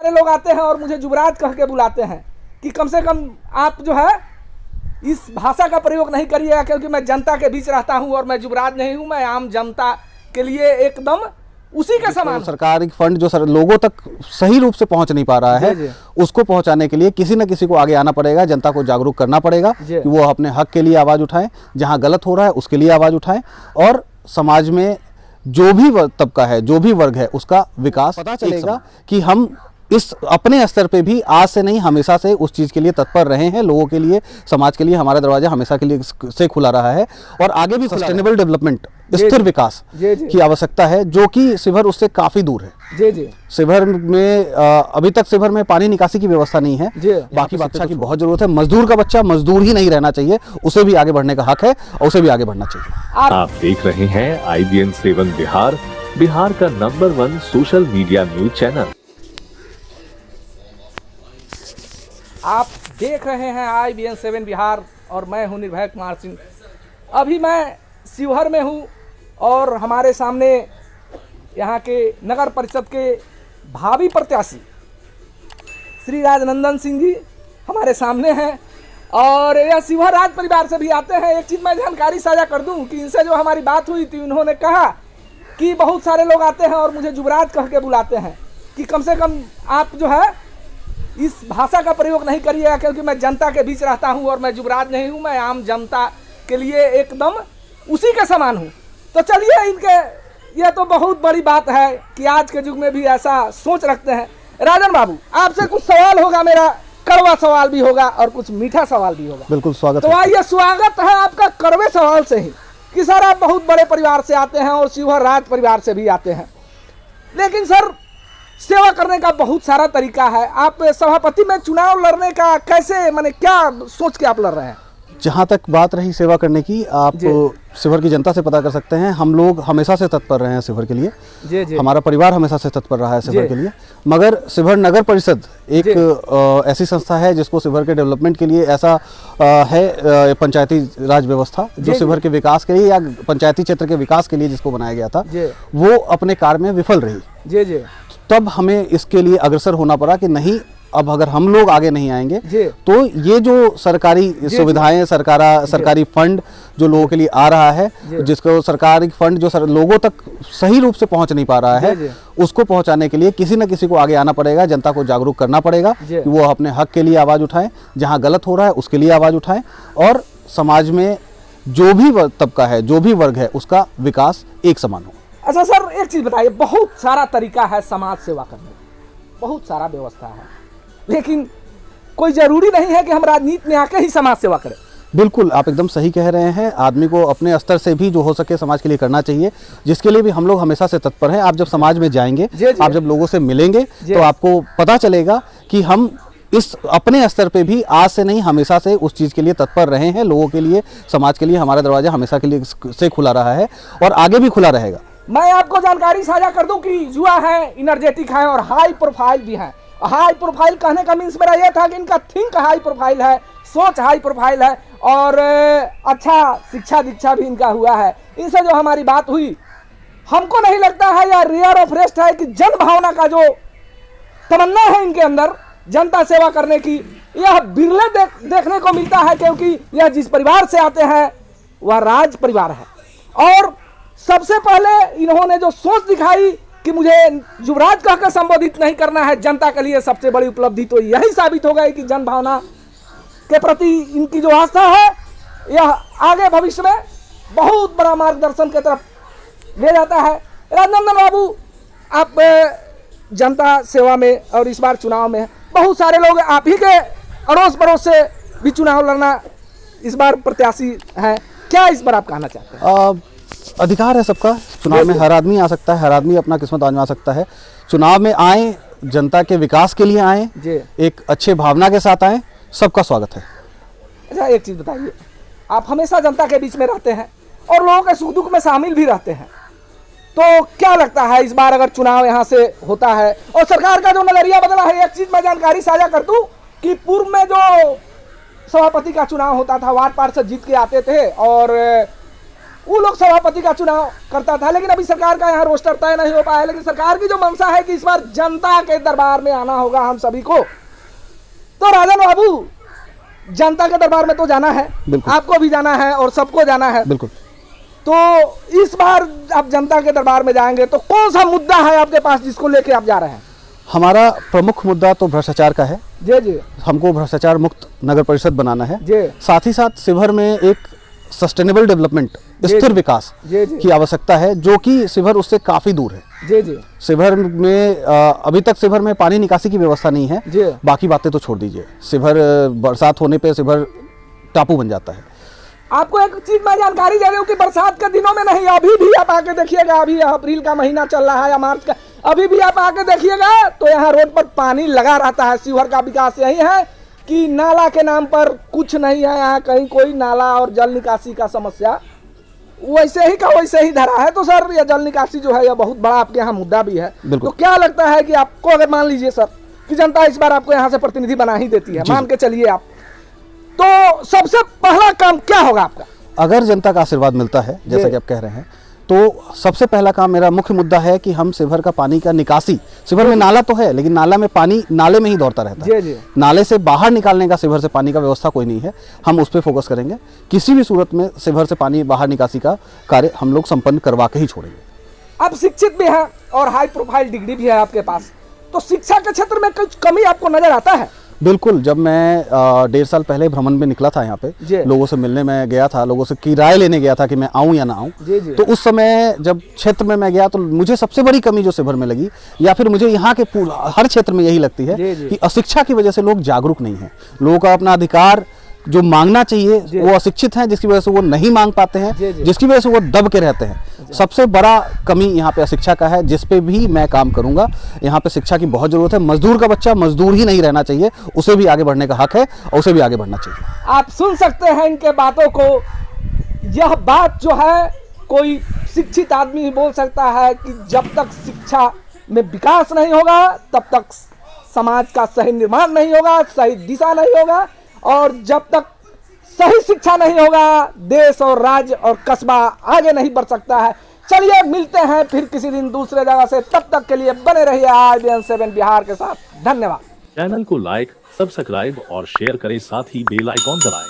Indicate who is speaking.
Speaker 1: सारे लोग आते हैं और मुझे युवराज कह के बुलाते हैं कि कम से कम आप जो है इस भाषा का प्रयोग नहीं करिएगा, क्योंकि मैं जनता के बीच रहता हूं और मैं युवराज नहीं हूं, मैं आम जनता के लिए एकदम उसी के समान।
Speaker 2: सरकारी फंड जो लोगों तक सही रूप से पहुंच नहीं पा रहा है, उसको पहुंचाने के लिए किसी न किसी को आगे आना पड़ेगा, जनता को जागरूक करना पड़ेगा कि वो अपने हक के लिए आवाज़ उठाएं, जहां गलत हो रहा है उसके लिए आवाज़ उठाएं, और समाज में जो भी तबका है, जो भी वर्ग है, उसका विकास पता चलेगा कि हम इस अपने स्तर पे भी आज से नहीं हमेशा से उस चीज़ के लिए तत्पर रहे हैं। लोगों के लिए, समाज के लिए हमारा दरवाजा हमेशा के लिए से खुला रहा है और आगे भी सस्टेनेबल डेवलपमेंट, स्थिर विकास की आवश्यकता है, जो कि शिवहर उससे काफ़ी दूर है। शिवहर में अभी तक शिवहर में पानी निकासी की व्यवस्था नहीं है, बाकी शिक्षा की बहुत जरूरत है। मजदूर का बच्चा मजदूर ही नहीं रहना चाहिए, उसे भी आगे बढ़ने का हक है और उसे भी आगे बढ़ना चाहिए।
Speaker 3: आप देख रहे हैं IBN 7 बिहार, बिहार का number 1 social media news channel.
Speaker 1: आप देख रहे हैं IBN 7 बिहार और मैं हूं निर्भय कुमार सिंह। अभी मैं शिवहर में हूं और हमारे सामने यहां के नगर परिषद के भावी प्रत्याशी श्री राजनंदन सिंह जी हमारे सामने हैं और यह शिवहर राज परिवार से भी आते हैं। एक चीज़ मैं जानकारी साझा कर दूं कि इनसे जो हमारी बात हुई थी, उन्होंने कहा कि बहुत सारे लोग आते हैं और मुझे युवराज कह के बुलाते हैं कि कम से कम आप जो है इस भाषा का प्रयोग नहीं करिएगा, क्योंकि मैं जनता के बीच रहता हूं और मैं युवराज नहीं हूं, मैं आम जनता के लिए एकदम उसी के समान हूं। तो चलिए, इनके यह तो बहुत बड़ी बात है कि आज के युग में भी ऐसा सोच रखते हैं। राजन बाबू, आपसे कुछ सवाल होगा, मेरा कड़वा सवाल भी होगा और कुछ मीठा सवाल भी होगा।
Speaker 2: बिल्कुल स्वागत।
Speaker 1: तो आइए, स्वागत है आपका कड़वे सवाल से ही कि सर आप बहुत बड़े परिवार से आते हैं और शिवहर राज परिवार से भी आते हैं, लेकिन सर सेवा करने का बहुत सारा तरीका है। आप सभापति में चुनाव लड़ने का कैसे, माने क्या सोच के आप लड़ रहे हैं?
Speaker 2: जहाँ तक बात रही सेवा करने की, आप शिवहर की जनता से पता कर सकते हैं। हम लोग हमेशा से तत्पर रहे हैं शिवहर के लिए, हमारा परिवार हमेशा से तत्पर रहा है शिवहर के लिए। मगर शिवहर नगर परिषद एक ऐसी संस्था है जिसको शिवहर के डेवलपमेंट के लिए ऐसा है पंचायती राज व्यवस्था, जो शिवहर के विकास के लिए या पंचायती क्षेत्र के विकास के लिए जिसको बनाया गया था, वो अपने कार्य में विफल रही। तब हमें इसके लिए अग्रसर होना पड़ा कि नहीं, अब अगर हम लोग आगे नहीं आएंगे तो ये जो सरकारी सुविधाएं, सरकारी फंड जो लोगों के लिए आ रहा है, जिसको सरकारी फंड जो लोगों तक सही रूप से पहुंच नहीं पा रहा है, उसको पहुंचाने के लिए किसी न किसी को आगे आना पड़ेगा, जनता को जागरूक करना पड़ेगा कि वो अपने हक के लिए आवाज़ उठाएं, जहां गलत हो रहा है उसके लिए आवाज़ उठाएं, और समाज में जो भी तबका है, जो भी वर्ग है, उसका विकास एक समान हो।
Speaker 1: अच्छा सर, एक चीज़ बताइए, बहुत सारा तरीका है समाज सेवा करने का, बहुत सारा व्यवस्था है, लेकिन कोई जरूरी नहीं है कि हम राजनीति में आके ही समाज सेवा करें।
Speaker 2: बिल्कुल, आप एकदम सही कह रहे हैं। आदमी को अपने स्तर से भी जो हो सके समाज के लिए करना चाहिए, जिसके लिए भी हम लोग हमेशा से तत्पर हैं। आप जब समाज में जाएंगे, आप जब लोगों से मिलेंगे, तो आपको पता चलेगा कि हम इस अपने स्तर पे भी आज से नहीं हमेशा से उस चीज़ के लिए तत्पर रहे हैं। लोगों के लिए, समाज के लिए हमारा दरवाजा हमेशा के लिए से खुला रहा है और आगे भी खुला रहेगा।
Speaker 1: मैं आपको जानकारी साझा कर दूं कि युवा है, इनर्जेटिक है और हाई प्रोफाइल भी है। हाई प्रोफाइल कहने का मीन्स मेरा यह था कि इनका थिंक हाई प्रोफाइल है, सोच हाई प्रोफाइल है और अच्छा शिक्षा दीक्षा भी इनका हुआ है। इनसे जो हमारी बात हुई, हमको नहीं लगता है या रेयर ऑफ रेस्ट है कि जन भावना का जो तमन्ना है इनके अंदर जनता सेवा करने की, यह बिरले देखने को मिलता है, क्योंकि यह जिस परिवार से आते हैं वह राज परिवार है। और सबसे पहले इन्होंने जो सोच दिखाई कि मुझे युवराज कहकर संबोधित नहीं करना है, जनता के लिए सबसे बड़ी उपलब्धि तो यही साबित हो गई कि जन भावना के प्रति इनकी जो आस्था है, यह आगे भविष्य में बहुत बड़ा मार्गदर्शन की तरफ ले जाता है। राजनंदन बाबू, आप जनता सेवा में और इस बार चुनाव में बहुत सारे लोग आप ही के अड़ोस पड़ोस से भी चुनाव लड़ना इस बार प्रत्याशी हैं, क्या इस बार आप कहना चाहते हैं?
Speaker 2: अधिकार है सबका, चुनाव में हर आदमी आ सकता है, हर आदमी अपना किस्मत आजमा सकता है। चुनाव में आए, जनता के विकास के लिए आए, एक अच्छे भावना के साथ आए, सबका स्वागत है।
Speaker 1: अच्छा, एक चीज़ बताइए, आप हमेशा जनता के बीच में रहते हैं और लोगों के सुख दुख में शामिल भी रहते हैं, तो क्या लगता है इस बार अगर चुनाव यहाँ से होता है और सरकार का जो नजरिया बदला है? एक चीज़ मैं जानकारी साझा कर दूँ कि पूर्व में जो सभापति का चुनाव होता था, वार्ड पार्षद जीत के आते थे और वो लोग सभापति का चुनाव करता था, लेकिन अभी सरकार का यहाँ रोस्टर तय नहीं हो पाया। लेकिन सरकार की जो मंशा है कि इस बार जनता के दरबार में आना होगा हम सभी को, तो राजन बाबू जनता के दरबार में तो जाना है, आपको भी जाना है और सबको जाना है।
Speaker 2: बिल्कुल।
Speaker 1: तो इस बार आप जनता के दरबार में जाएंगे तो कौन सा मुद्दा है आपके पास जिसको लेके आप जा रहे हैं?
Speaker 2: हमारा प्रमुख मुद्दा तो भ्रष्टाचार का है।
Speaker 1: जी जी।
Speaker 2: हमको भ्रष्टाचार मुक्त नगर परिषद बनाना है
Speaker 1: जी।
Speaker 2: साथ ही साथ शिवहर में एक सस्टेनेबल डेवलपमेंट, स्थिर विकास की आवश्यकता है, जो कि शिवहर उससे काफी दूर है।
Speaker 1: जी जी।
Speaker 2: शिवहर में अभी तक शिवहर में पानी निकासी की व्यवस्था नहीं है। बाकी बातें तो छोड़ दीजिए, शिवहर बरसात होने पे शिवहर टापू बन जाता है।
Speaker 1: आपको एक चीज मैं जानकारी दे रही हूँ कि बरसात के दिनों में नहीं, अभी भी आप आके देखिएगा, अभी अप्रैल का महीना चल रहा है या मार्च का, अभी भी आप आके देखिएगा तो यहाँ रोड पर पानी लगा रहता है। शिवहर का विकास यही है कि नाला के नाम पर कुछ नहीं है, यहाँ कहीं कोई नाला और जल निकासी का समस्या वैसे ही का वैसे ही धरा है। तो सर यह जल निकासी जो है यह बहुत बड़ा आपके यहाँ मुद्दा भी है। तो क्या लगता है कि आपको, अगर मान लीजिए सर कि जनता इस बार आपको यहाँ से प्रतिनिधि बना ही देती है, मान के चलिए आप, तो सबसे पहला काम क्या होगा आपका?
Speaker 2: अगर जनता का आशीर्वाद मिलता है जैसा कि आप कह रहे हैं, तो सबसे पहला काम, मेरा मुख्य मुद्दा है कि हम शिवहर का पानी का निकासी, शिवहर में नाला तो है लेकिन नाला में पानी नाले में ही दौड़ता रहता है।
Speaker 1: जी।
Speaker 2: नाले से बाहर निकालने का शिवहर से पानी का व्यवस्था कोई नहीं है, हम उस पर फोकस करेंगे। किसी भी सूरत में शिवहर से पानी बाहर निकासी का कार्य हम लोग संपन्न करवा के ही छोड़ेंगे।
Speaker 1: आप शिक्षित भी हैं और हाई प्रोफाइल डिग्री भी है आपके पास, तो शिक्षा के क्षेत्र में कुछ कमी आपको नजर आता है?
Speaker 2: बिल्कुल। जब मैं 1.5 साल पहले भ्रमण में निकला था यहाँ पे, लोगों से मिलने में गया था, लोगों से की राय लेने गया था कि मैं आऊँ या ना आऊँ, तो उस समय जब क्षेत्र में मैं गया तो मुझे सबसे बड़ी कमी जो शिवहर में लगी, या फिर मुझे यहाँ के हर क्षेत्र में यही लगती है कि अशिक्षा की वजह से लोग जागरूक नहीं हैं। लोगों का अपना अधिकार जो मांगना चाहिए वो अशिक्षित हैं, जिसकी वजह से वो नहीं मांग पाते हैं, जिसकी वजह से वो दब के रहते हैं। सबसे बड़ा कमी यहाँ पे अशिक्षा का है, जिस पे भी मैं काम करूंगा। यहाँ पे शिक्षा की बहुत जरूरत है। मजदूर का बच्चा मजदूर ही नहीं रहना चाहिए, उसे भी आगे बढ़ने का हक है और उसे भी आगे बढ़ना चाहिए।
Speaker 1: आप सुन सकते हैं इनके बातों को। यह बात जो है कोई शिक्षित आदमी ही बोल सकता है कि जब तक शिक्षा में विकास नहीं होगा तब तक समाज का सही निर्माण नहीं होगा, सही दिशा नहीं होगा, और जब तक सही शिक्षा नहीं होगा देश और राज्य और कस्बा आगे नहीं बढ़ सकता है। चलिए मिलते हैं फिर किसी दिन दूसरे जगह से, तब तक के लिए बने रहिए IBN 7 बिहार के साथ। धन्यवाद।
Speaker 3: चैनल को लाइक, सब्सक्राइब और शेयर करें, साथ ही बेल आइकॉन दबाएं।